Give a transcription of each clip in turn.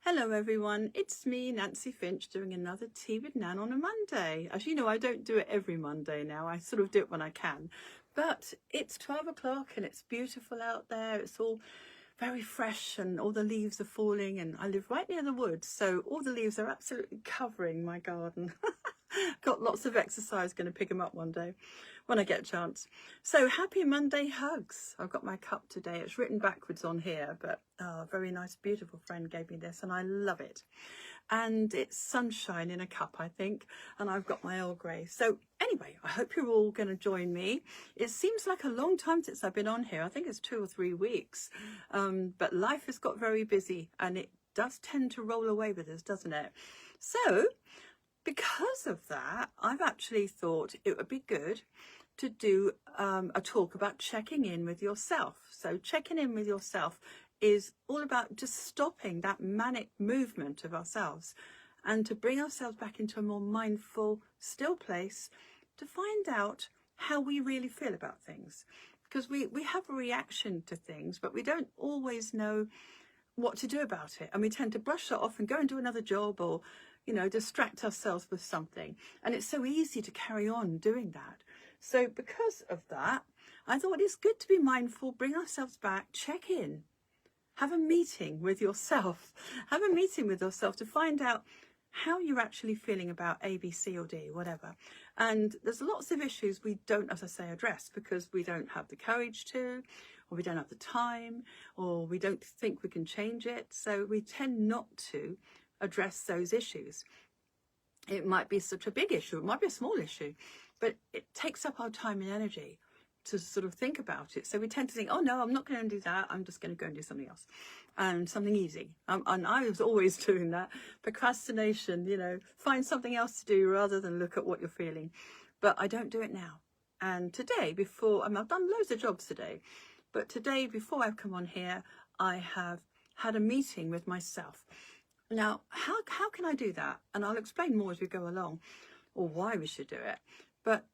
Hello everyone, it's me, Nancy Finch, doing another Tea with Nan on a Monday. As you know, I don't do it every Monday now, I sort of do it when I can. But it's 12 o'clock and it's beautiful out there, it's all very fresh and all the leaves are falling, and I live right near the woods, so all the leaves are absolutely covering my garden. Got lots of exercise, going to pick them up one day when I get a chance. So happy Monday hugs. I've got my cup today. It's written backwards on here, but a very nice, beautiful friend gave me this and I love it. And it's sunshine in a cup, I think, and I've got my Earl Grey. So anyway, I hope you're all going to join me. It seems like a long time since I've been on here. I think it's 2 or 3 weeks, but life has got very busy and it does tend to roll away with us, doesn't it? So because of that, I've actually thought it would be good to do a talk about checking in with yourself. So checking in with yourself is all about just stopping that manic movement of ourselves and to bring ourselves back into a more mindful, still place to find out how we really feel about things. Because we have a reaction to things, but we don't always know what to do about it. And we tend to brush it off and go and do another job or distract ourselves with something. And it's so easy to carry on doing that. So because of that, I thought it's good to be mindful, bring ourselves back, check in, have a meeting with yourself, have a meeting with yourself to find out how you're actually feeling about A, B, C or D, whatever. And there's lots of issues we don't, as I say, address because we don't have the courage to, or we don't have the time, or we don't think we can change it. So we tend not to address those issues. It might be such a big issue, it might be a small issue, but it takes up our time and energy to sort of think about it. So we tend to think, oh no, I'm not going to do that, I'm just going to go and do something else, and something easy. And I was always doing that. Procrastination, find something else to do rather than look at what you're feeling. But I don't do it now. And today, I've done loads of jobs today, but today, before I've come on here, I have had a meeting with myself. Now, how can I do that? And I'll explain more as we go along, or why we should do it. But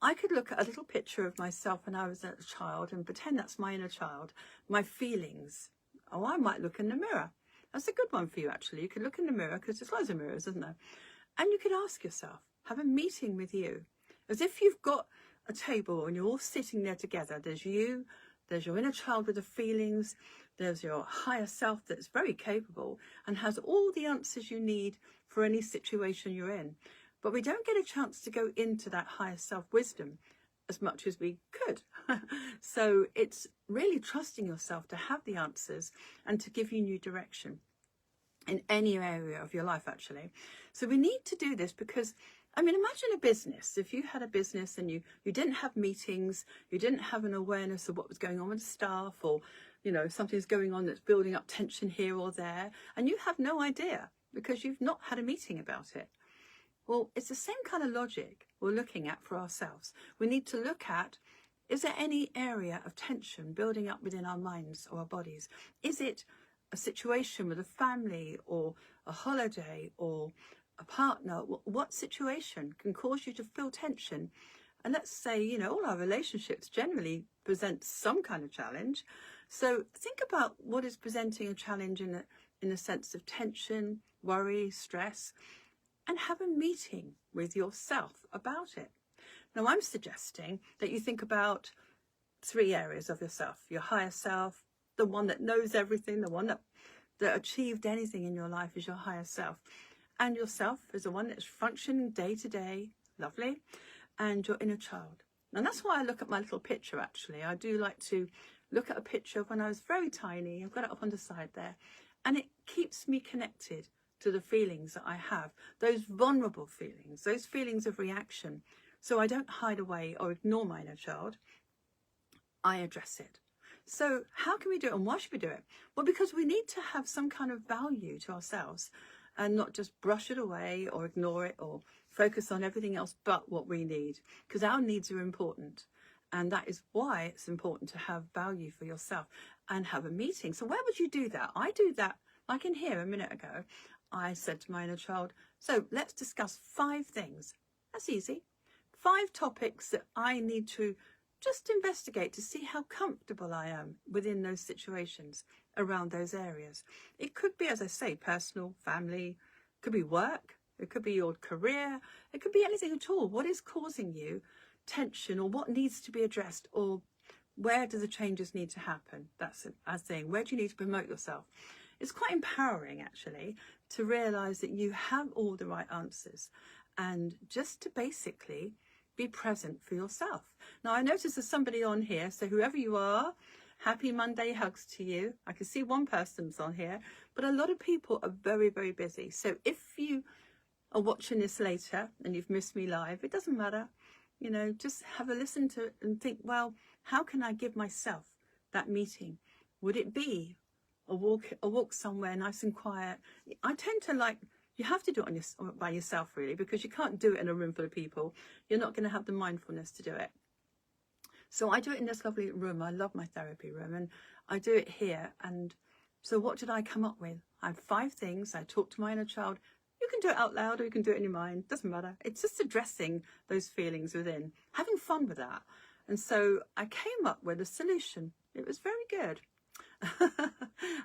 I could look at a little picture of myself when I was a child and pretend that's my inner child, my feelings. Oh, I might look in the mirror. That's a good one for you, actually. You could look in the mirror because there's loads of mirrors, isn't there? And you could ask yourself, have a meeting with you, as if you've got a table and you're all sitting there together. There's you, there's your inner child with the feelings, there's your higher self that's very capable and has all the answers you need for any situation you're in. But we don't get a chance to go into that higher self wisdom as much as we could. So it's really trusting yourself to have the answers and to give you new direction in any area of your life, actually. So we need to do this because, imagine a business. If you had a business and you didn't have meetings, you didn't have an awareness of what was going on with staff, or something's going on that's building up tension here or there, and you have no idea because you've not had a meeting about it. Well, it's the same kind of logic we're looking at for ourselves. We need to look at, is there any area of tension building up within our minds or our bodies? Is it a situation with a family or a holiday or a partner? What situation can cause you to feel tension? And let's say, all our relationships generally present some kind of challenge. So think about what is presenting a challenge in a sense of tension, worry, stress, and have a meeting with yourself about it. Now, I'm suggesting that you think about 3 areas of yourself: your higher self, the one that knows everything, the one that achieved anything in your life is your higher self, and yourself is the one that's functioning day to day, lovely, and your inner child. And that's why I look at my little picture, actually. I do like to look at a picture of when I was very tiny. I've got it up on the side there, and it keeps me connected to the feelings that I have, those vulnerable feelings, those feelings of reaction. So I don't hide away or ignore my inner child. I address it. So how can we do it, and why should we do it? Well, because we need to have some kind of value to ourselves and not just brush it away or ignore it or focus on everything else but what we need, because our needs are important. And that is why it's important to have value for yourself and have a meeting. So where would you do that? I do that, like in here a minute ago. I said to my inner child, so let's discuss 5 things. That's easy. 5 topics that I need to just investigate to see how comfortable I am within those situations. around those areas. It could be, as I say, personal, family, it could be work, it could be your career, it could be anything at all. What is causing you tension, or what needs to be addressed, or where do the changes need to happen? That's as saying, where do you need to promote yourself? It's quite empowering, actually, to realise that you have all the right answers, and just to basically be present for yourself. Now, I notice there's somebody on here, so whoever you are, happy Monday hugs to you. I can see one person's on here, but a lot of people are very, very busy. So if you are watching this later and you've missed me live, it doesn't matter. You know, just have a listen to it and think, well, how can I give myself that meeting? Would it be a walk somewhere nice and quiet? I tend to like, you have to do it by yourself, really, because you can't do it in a room full of people. You're not going to have the mindfulness to do it. So I do it in this lovely room. I love my therapy room, and I do it here. And so what did I come up with? I have 5 things. I talk to my inner child. You can do it out loud, or you can do it in your mind. Doesn't matter. It's just addressing those feelings within, having fun with that. And so I came up with a solution. It was very good.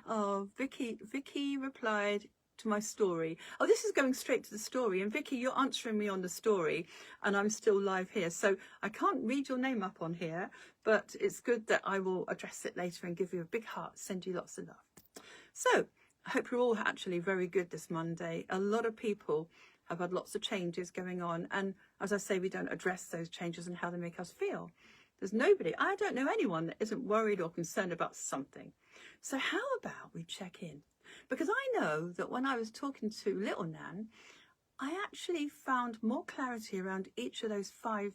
Oh, Vicky replied to my story. Oh, this is going straight to the story. And Vicky, you're answering me on the story, and I'm still live here. So I can't read your name up on here, but it's good that I will address it later and give you a big heart, send you lots of love. So I hope you're all actually very good this Monday. A lot of people have had lots of changes going on. And as I say, we don't address those changes and how they make us feel. There's nobody, I don't know anyone that isn't worried or concerned about something. So how about we check in? Because I know that when I was talking to little Nan, I actually found more clarity around each of those 5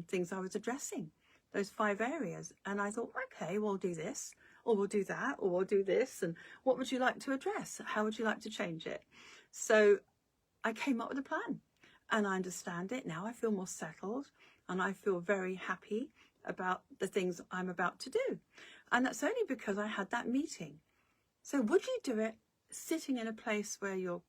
things I was addressing, those 5 areas. And I thought, okay, we'll do this, or we'll do that, or we'll do this. And what would you like to address? How would you like to change it? So I came up with a plan, and I understand it now. I feel more settled, and I feel very happy about the things I'm about to do. And that's only because I had that meeting. So would you do it sitting in a place where you're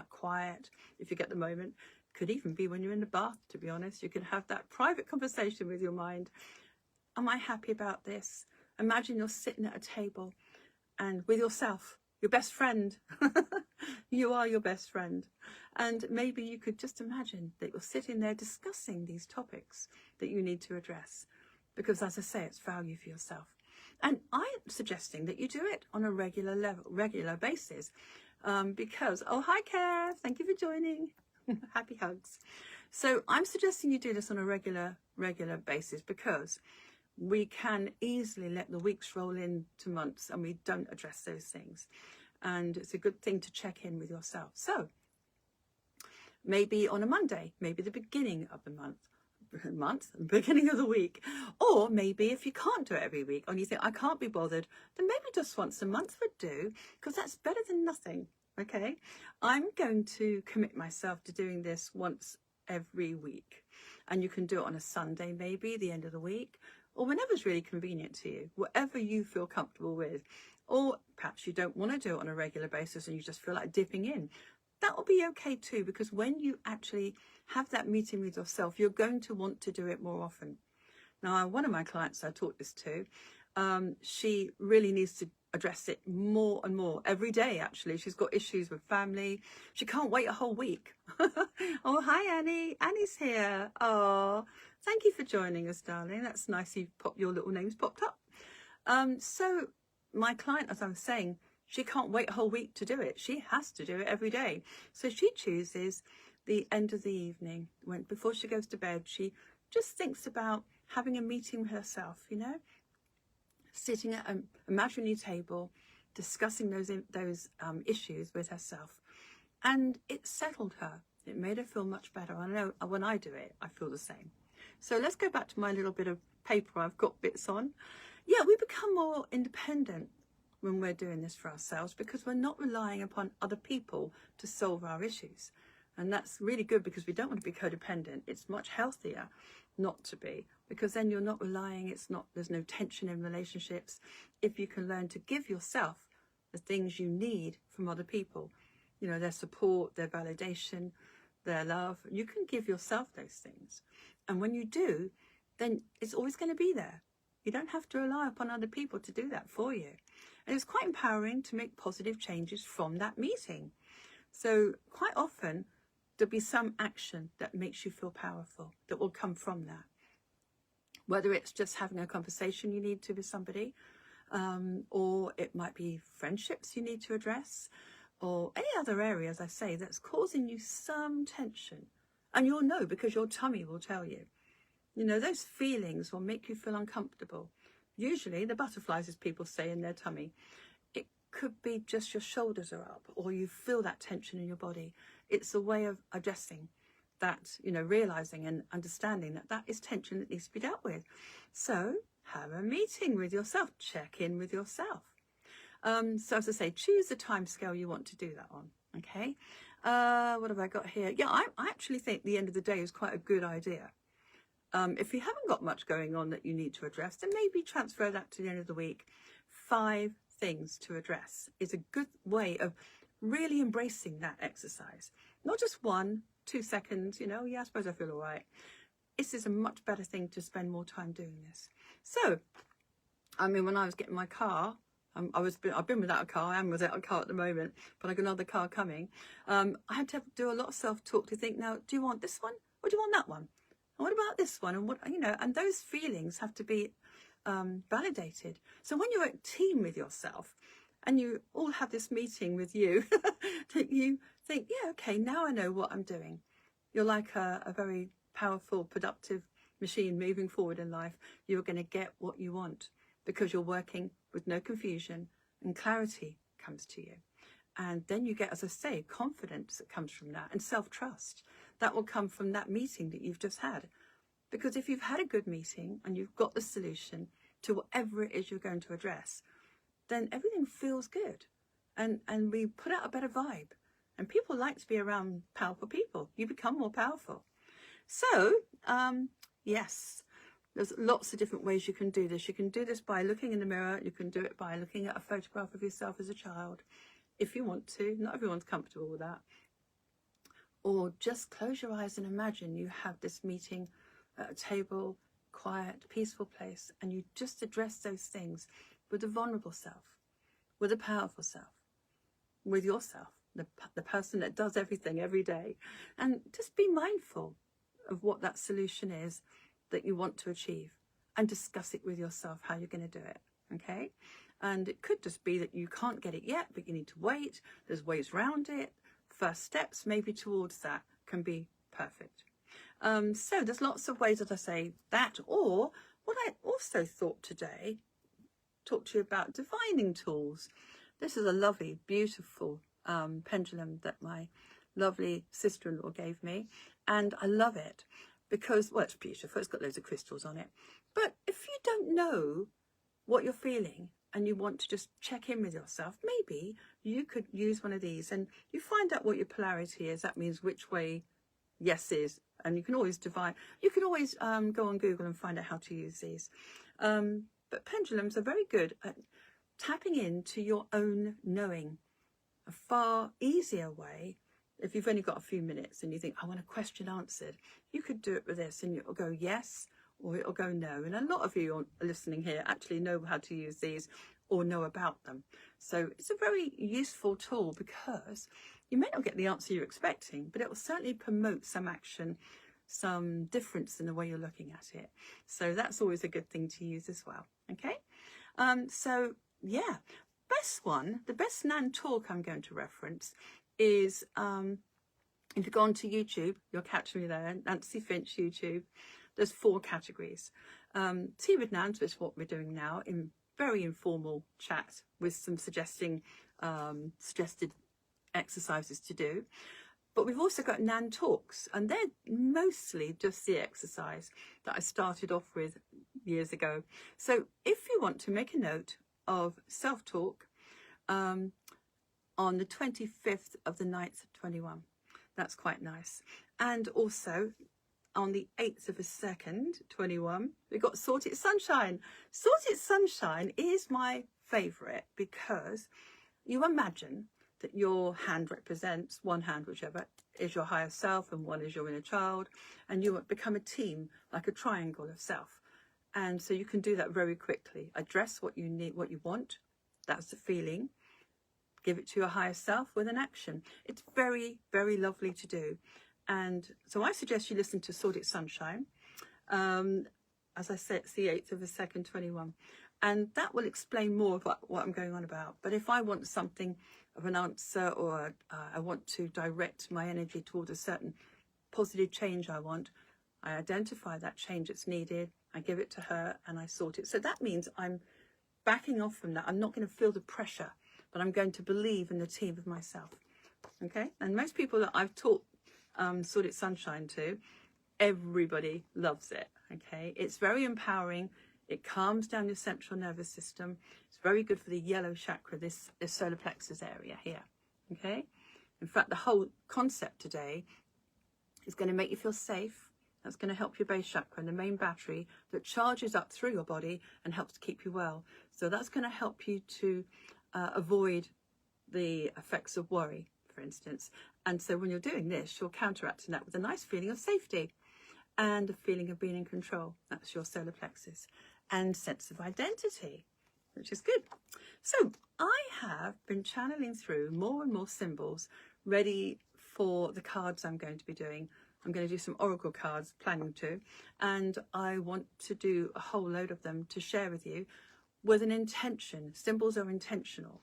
quiet, if you get the moment? Could even be when you're in the bath, to be honest. You can have that private conversation with your mind. Am I happy about this? Imagine you're sitting at a table and with yourself, your best friend. You are your best friend. And maybe you could just imagine that you're sitting there discussing these topics that you need to address. Because as I say, it's value for yourself. And I'm suggesting that you do it on a regular basis. Because, oh, hi, Kev. Thank you for joining. Happy hugs. So I'm suggesting you do this on a regular basis, because we can easily let the weeks roll into months and we don't address those things. And it's a good thing to check in with yourself. So maybe on a Monday, maybe the beginning of the beginning of the week. Or maybe if you can't do it every week and you think, I can't be bothered, then maybe just once a month would do, because that's better than nothing. Okay, I'm going to commit myself to doing this once every week. And you can do it on a Sunday, maybe the end of the week, or whenever's really convenient to you, whatever you feel comfortable with. Or perhaps you don't want to do it on a regular basis and you just feel like dipping in. That will be okay too, because when you actually have that meeting with yourself, you're going to want to do it more often. Now, one of my clients I taught this to, she really needs to address it more and more every day. Actually, she's got issues with family. She can't wait a whole week. Oh, hi, Annie. Annie's here. Oh, thank you for joining us, darling. That's nice. Your little name's popped up. So my client, as I was saying, she can't wait a whole week to do it. She has to do it every day. So she chooses the end of the evening, before she goes to bed. She just thinks about having a meeting with herself, you know, sitting at an imaginary table, discussing those issues with herself. And it settled her. It made her feel much better. I know when I do it, I feel the same. So let's go back to my little bit of paper I've got bits on. Yeah, we become more independent when we're doing this for ourselves, because we're not relying upon other people to solve our issues. And that's really good, because we don't want to be codependent. It's much healthier not to be, because then you're not relying, there's no tension in relationships. If you can learn to give yourself the things you need from other people, you know, their support, their validation, their love, you can give yourself those things. And when you do, then it's always going to be there. You don't have to rely upon other people to do that for you. And it's quite empowering to make positive changes from that meeting. So quite often there'll be some action that makes you feel powerful that will come from that. Whether it's just having a conversation you need to with somebody, or it might be friendships you need to address, or any other area, as I say, that's causing you some tension. And you'll know because your tummy will tell you. You know, those feelings will make you feel uncomfortable. Usually the butterflies, as people say, in their tummy. It could be just your shoulders are up, or you feel that tension in your body. It's a way of addressing that, you know, realizing and understanding that that is tension that needs to be dealt with. So have a meeting with yourself, check in with yourself. So as I say, choose the time scale you want to do that on. Okay. What have I got here? Yeah, I actually think the end of the day is quite a good idea. If you haven't got much going on that you need to address, then maybe transfer that to the end of the week. 5 things to address is a good way of really embracing that exercise. Not just 1, 2 seconds, you know, yeah, I suppose I feel all right. This is a much better thing to spend more time doing this. So, I mean, when I was getting my car, I've been without a car. I am without a car at the moment, but I got another car coming. I had to do a lot of self-talk to think, now, do you want this one or do you want that one? And what about this one? And what, you know, and those feelings have to be validated. So when you're at team with yourself and you all have this meeting with you, you think, yeah, okay, now I know what I'm doing. You're like a very powerful, productive machine moving forward in life. You're going to get what you want because you're working with no confusion, and clarity comes to you. And then you get, as I say, confidence that comes from that, and self-trust that will come from that meeting that you've just had. Because if you've had a good meeting and you've got the solution to whatever it is you're going to address, then everything feels good, and we put out a better vibe. And people like to be around powerful people. You become more powerful. So, yes, there's lots of different ways you can do this. You can do this by looking in the mirror. You can do it by looking at a photograph of yourself as a child, if you want to. Not everyone's comfortable with that. Or just close your eyes and imagine you have this meeting at a table, quiet, peaceful place, and you just address those things with a vulnerable self, with a powerful self, with yourself, the person that does everything every day. And just be mindful of what that solution is that you want to achieve, and discuss it with yourself how you're going to do it. Okay. And it could just be that you can't get it yet, but you need to wait. There's ways around it. First steps maybe towards that can be perfect. So there's lots of ways, as I say, that, or what I also thought today, talk to you about divining tools. This is a lovely, beautiful pendulum that my lovely sister-in-law gave me, and I love it because, well, it's beautiful. It's got loads of crystals on it. But if you don't know what you're feeling and you want to just check in with yourself, maybe you could use one of these, and you find out what your polarity is. That means which way yes is, and you can always divide. You can always go on Google and find out how to use these. But pendulums are very good at tapping into your own knowing. A far easier way, if you've only got a few minutes and you think, I want a question answered, you could do it with this, and it'll go yes or it'll go no. And a lot of you listening here actually know how to use these or know about them. So it's a very useful tool because you may not get the answer you're expecting, but it will certainly promote some action, some difference in the way you're looking at it. So that's always a good thing to use as well. Okay. So yeah, the best Nan talk I'm going to reference is, if you go onto YouTube, you'll catch me there, Nancy Finch YouTube. There's 4 categories. Tea with Nan, which is what we're doing now, in very informal chat with some suggested exercises to do. But we've also got Nan Talks, and they're mostly just the exercise that I started off with years ago. So if you want to make a note of self-talk on the 25th of the 9th, 21, that's quite nice. And also on the 8th of the 2nd, 21, we've got Sorted Sunshine. Sorted Sunshine is my favourite because you imagine that your hand represents, one hand, whichever, is your higher self, and one is your inner child, and you become a team, like a triangle of self. And so you can do that very quickly. Address what you need, what you want, That's the feeling. Give it to your higher self with an action. It's very, very lovely to do. And so I suggest you listen to Sort It Sunshine. As I said, it's the 8th of the 2nd, 21. And that will explain more of what I'm going on about. But if I want something of an answer, or I want to direct my energy toward a certain positive change I want, I identify that change that's needed, I give it to her, and I sort it. So that means I'm backing off from that. I'm not going to feel the pressure, but I'm going to believe in the team of myself. Okay? And most people that I've taught Sort It Sunshine to, everybody loves it. Okay? It's very empowering. It calms down your central nervous system. It's very good for the yellow chakra, this solar plexus area here. Okay? In fact, the whole concept today is going to make you feel safe. That's going to help your base chakra and the main battery that charges up through your body and helps to keep you well. So that's going to help you to avoid the effects of worry, for instance. And so when you're doing this, you're counteracting that with a nice feeling of safety and a feeling of being in control. That's your solar plexus. And sense of identity, which is good. So I have been channeling through more and more symbols ready for the cards I'm going to be doing. I'm going to do some oracle cards, planning to, and I want to do a whole load of them to share with you with an intention. Symbols are intentional.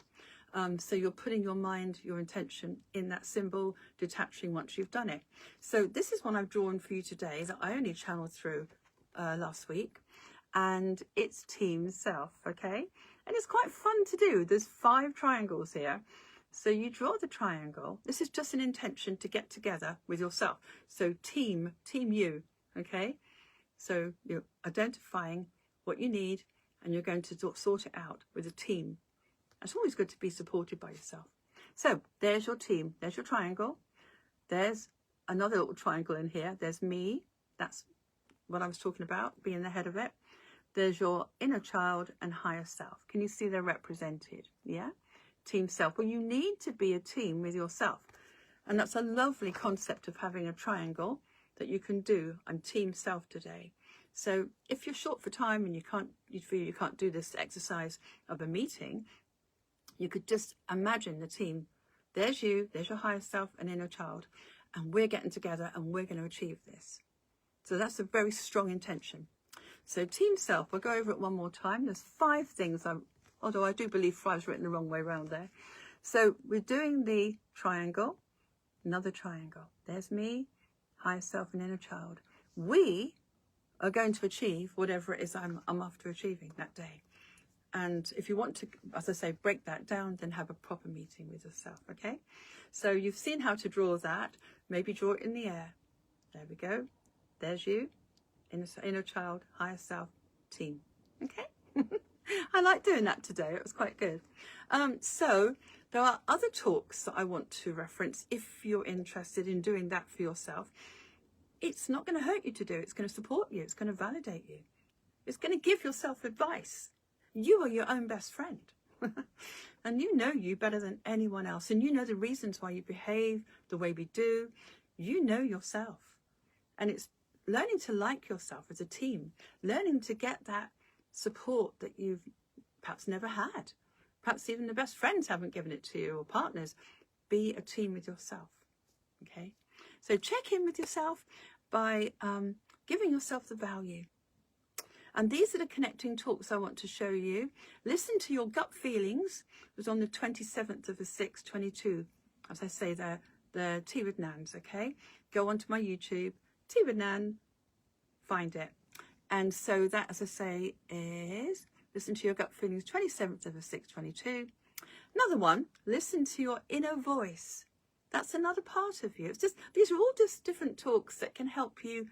So you're putting your mind, your intention in that symbol, detaching once you've done it. So this is one I've drawn for you today that I only channeled through last week, and it's Team Self, okay? And it's quite fun to do. There's 5 triangles here. So you draw the triangle. This is just an intention to get together with yourself. So team you, okay? So you're identifying what you need and you're going to sort it out with a team. It's always good to be supported by yourself. So there's your team. There's your triangle. There's another little triangle in here. There's me. That's what I was talking about, being the head of it. There's your inner child and higher self. Can you see they're represented? Yeah? Team self. Well, you need to be a team with yourself. And that's a lovely concept of having a triangle that you can do on Team Self today. So if you're short for time and you feel you can't do this exercise of a meeting, you could just imagine the team. There's you, there's your higher self and inner child, and we're getting together and we're going to achieve this. So that's a very strong intention. So Team Self, we'll go over it one more time. There's 5 things, although I do believe 5's written the wrong way around there. So we're doing the triangle, another triangle. There's me, higher self and inner child. We are going to achieve whatever it is I'm after achieving that day. And if you want to, as I say, break that down, then have a proper meeting with yourself, okay? So you've seen how to draw that. Maybe draw it in the air. There we go. There's you, inner child, higher self, team, okay? I like doing that today. It was quite good. So there are other talks that I want to reference if you're interested in doing that for yourself. It's not going to hurt you to do it. It's going to support you. It's going to validate you. It's going to give yourself advice. You are your own best friend. And you know you better than anyone else. And you know the reasons why you behave the way we do. You know yourself. And it's learning to like yourself as a team. Learning to get that support that you've perhaps never had. Perhaps even the best friends haven't given it to you, or partners. Be a team with yourself. Okay? So check in with yourself by giving yourself the value. And these are the connecting talks I want to show you. Listen to your gut feelings. It was on the 27th of the 6th, 22. As I say, the Tea with Nans, okay? Go onto my YouTube, Tea with Nan, find it. And so that, as I say, is listen to your gut feelings, 27th of the 6th, 22. Another one, listen to your inner voice. That's another part of you. It's just, these are all just different talks that can help you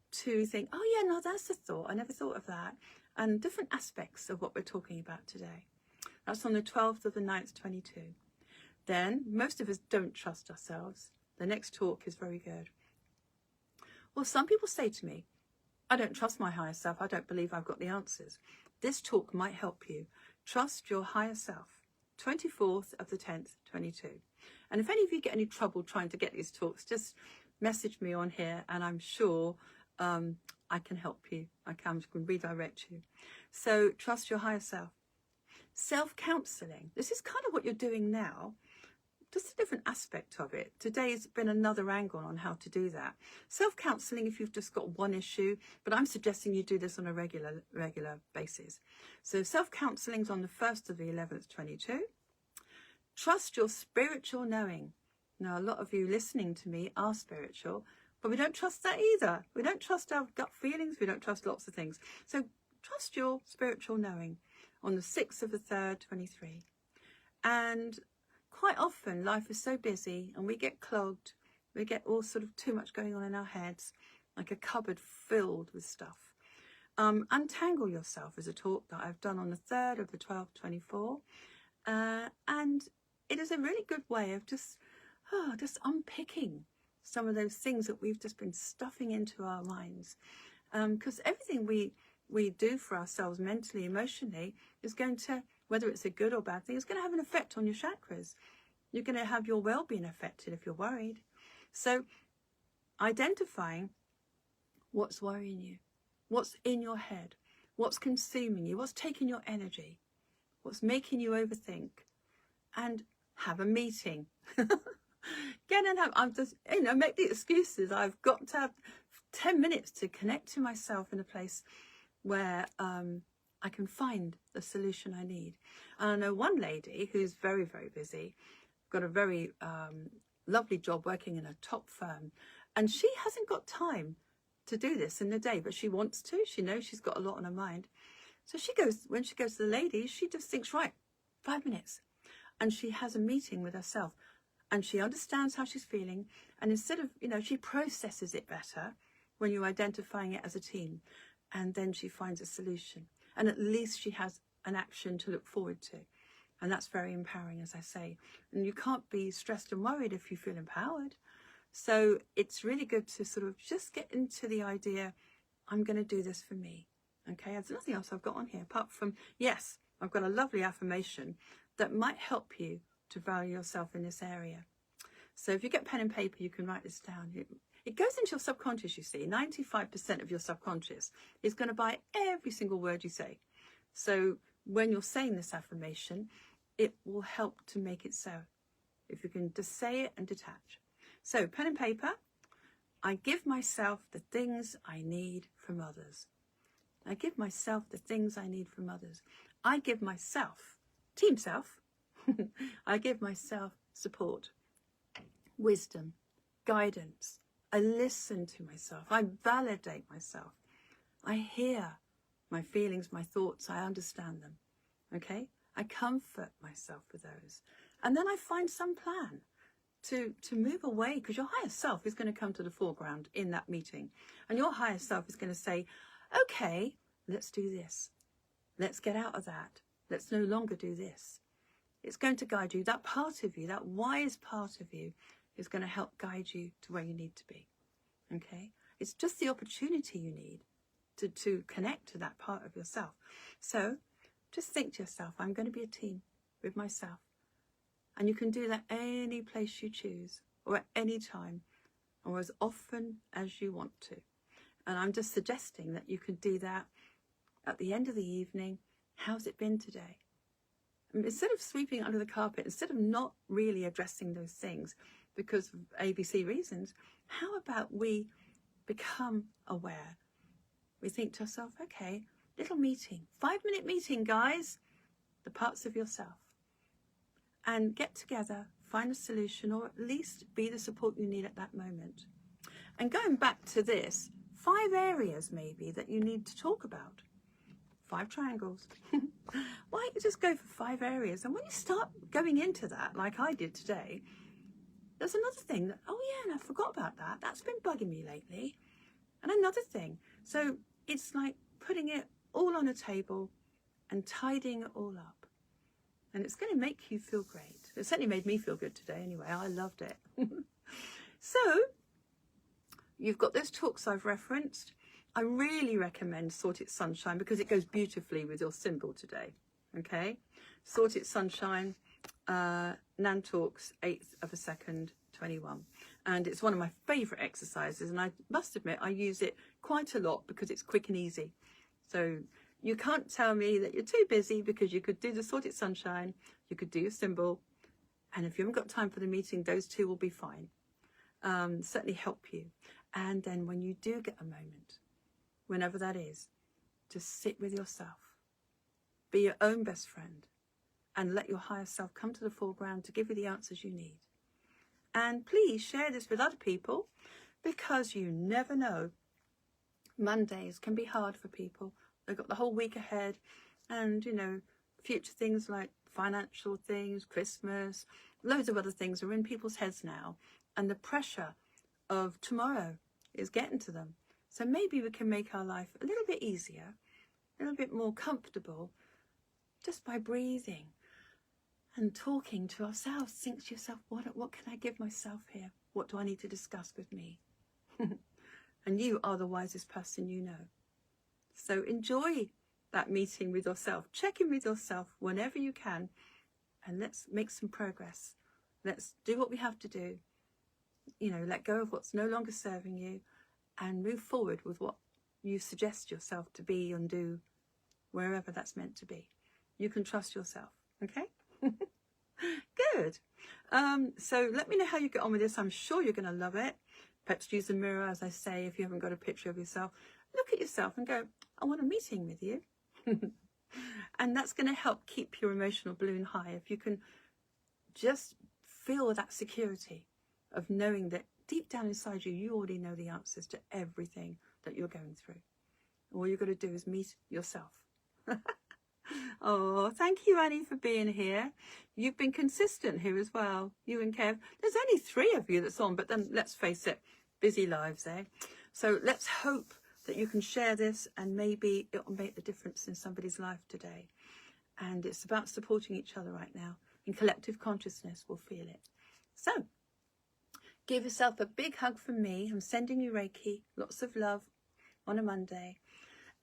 to think, oh yeah, no, that's a thought. I never thought of that. And different aspects of what we're talking about today. That's on the 12th of the 9th, 22. Then, most of us don't trust ourselves. The next talk is very good. Well, some people say to me, I don't trust my higher self. I don't believe I've got the answers. This talk might help you. Trust your higher self. 24th of the 10th, 22. And if any of you get any trouble trying to get these talks, just message me on here and I'm sure I can help you. I can redirect you. So trust your higher self. Self-counselling. This is kind of what you're doing now, just a different aspect of it. Today's been another angle on how to do that. Self-counselling if you've just got one issue, but I'm suggesting you do this on a regular basis. So self-counselling's on the 1st of the 11th, 22. Trust your spiritual knowing. Now, a lot of you listening to me are spiritual, but we don't trust that either. We don't trust our gut feelings. We don't trust lots of things. So trust your spiritual knowing on the 6th of the 3rd, 23. And quite often life is so busy and we get clogged. We get all sort of too much going on in our heads, like a cupboard filled with stuff. Untangle yourself is a talk that I've done on the 3rd of the 12th, 24. And it is a really good way of just unpicking some of those things that we've just been stuffing into our minds. Because everything we do for ourselves mentally, emotionally, is going to, whether it's a good or bad thing, is going to have an effect on your chakras. You're going to have your well-being affected if you're worried. So identifying what's worrying you, what's in your head, what's consuming you, what's taking your energy, what's making you overthink, and have a meeting. Get and have, I'm just, make the excuses. I've got to have 10 minutes to connect to myself in a place where I can find the solution I need. And I know one lady who's very, very busy, got a very lovely job working in a top firm, and she hasn't got time to do this in the day, but she wants to. She knows she's got a lot on her mind. So when she goes to the ladies, she just thinks, right, 5 minutes. And she has a meeting with herself, and she understands how she's feeling. And instead of, she processes it better when you're identifying it as a team. And then she finds a solution. And at least she has an action to look forward to. And that's very empowering, as I say. And you can't be stressed and worried if you feel empowered. So it's really good to sort of just get into the idea, I'm going to do this for me. Okay, there's nothing else I've got on here apart from, yes, I've got a lovely affirmation that might help you to value yourself in this area. So if you get pen and paper, you can write this down. It goes into your subconscious, you see. 95% of your subconscious is going to buy every single word you say. So when you're saying this affirmation, it will help to make it so. If you can just say it and detach. So pen and paper. I give myself the things I need from others. I give myself the things I need from others. I give myself, team self, I give myself support, wisdom, guidance. I listen to myself. I validate myself. I hear my feelings, my thoughts. I understand them. Okay? I comfort myself with those. And then I find some plan to move away, because your higher self is going to come to the foreground in that meeting. And your higher self is going to say, okay, let's do this. Let's get out of that. Let's no longer do this. It's going to guide you. That part of you, that wise part of you, is going to help guide you to where you need to be. Okay? It's just the opportunity you need to connect to that part of yourself. So just think to yourself, I'm going to be a team with myself. And you can do that any place you choose, or at any time, or as often as you want to. And I'm just suggesting that you can do that at the end of the evening. How's it been today? Instead of sweeping under the carpet, instead of not really addressing those things because of ABC reasons, how about we become aware? We think to ourselves, okay, little meeting, 5-minute meeting, guys, the parts of yourself. And get together, find a solution, or at least be the support you need at that moment. And going back to this, 5 areas maybe that you need to talk about. 5 triangles. Why don't you just go for 5 areas? And when you start going into that, like I did today, there's another thing that, oh yeah, and I forgot about that. That's been bugging me lately. And another thing. So it's like putting it all on a table and tidying it all up. And it's going to make you feel great. It certainly made me feel good today anyway. I loved it. So you've got those talks I've referenced. I really recommend Sort It Sunshine because it goes beautifully with your symbol today. Okay? Sort It Sunshine, Nan Talks, 8th of a 2nd, 21. And it's one of my favourite exercises. And I must admit, I use it quite a lot because it's quick and easy. So You can't tell me that you're too busy, because you could do the Sorted Sunshine, you could do your symbol, and if you haven't got time for the meeting, those two will be fine. Certainly help you. And then when you do get a moment, whenever that is, just sit with yourself. Be your own best friend and let your higher self come to the foreground to give you the answers you need. And please share this with other people, because you never know. Mondays can be hard for people. They've got the whole week ahead, and, you know, future things like financial things, Christmas, loads of other things are in people's heads now. And the pressure of tomorrow is getting to them. So maybe we can make our life a little bit easier, a little bit more comfortable, just by breathing and talking to ourselves. Think to yourself, what can I give myself here? What do I need to discuss with me? And you are the wisest person you know. So enjoy that meeting with yourself. Check in with yourself whenever you can, and let's make some progress. Let's do what we have to do. You know, let go of what's no longer serving you and move forward with what you suggest yourself to be and do, wherever that's meant to be. You can trust yourself, okay? Good. So let me know how you get on with this. I'm sure you're going to love it. Perhaps use a mirror, as I say, if you haven't got a picture of yourself. Look at yourself and go, I want a meeting with you. And that's going to help keep your emotional balloon high. If you can just feel that security of knowing that deep down inside you, you already know the answers to everything that you're going through. All you've got to do is meet yourself. Oh, thank you, Annie, for being here. You've been consistent here as well, you and Kev. There's only 3 of you that's on, but then let's face it, busy lives, eh? So let's hope that you can share this, and maybe it will make the difference in somebody's life today. And it's about supporting each other right now. In collective consciousness, we'll feel it. So give yourself a big hug from me. I'm sending you Reiki, lots of love on a Monday.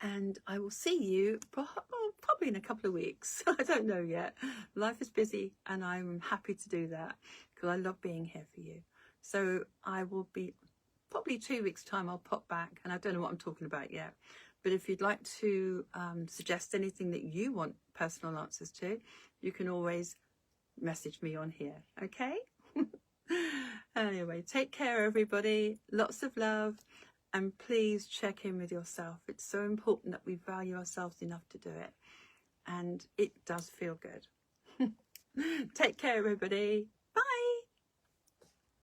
And I will see you probably in a couple of weeks. I don't know yet. Life is busy, and I'm happy to do that because I love being here for you. So I will be, probably 2 weeks' time, I'll pop back, and I don't know what I'm talking about yet. But if you'd like to suggest anything that you want personal answers to, you can always message me on here, okay? Anyway, take care, everybody. Lots of love. And please check in with yourself. It's so important that we value ourselves enough to do it. And it does feel good. Take care, everybody.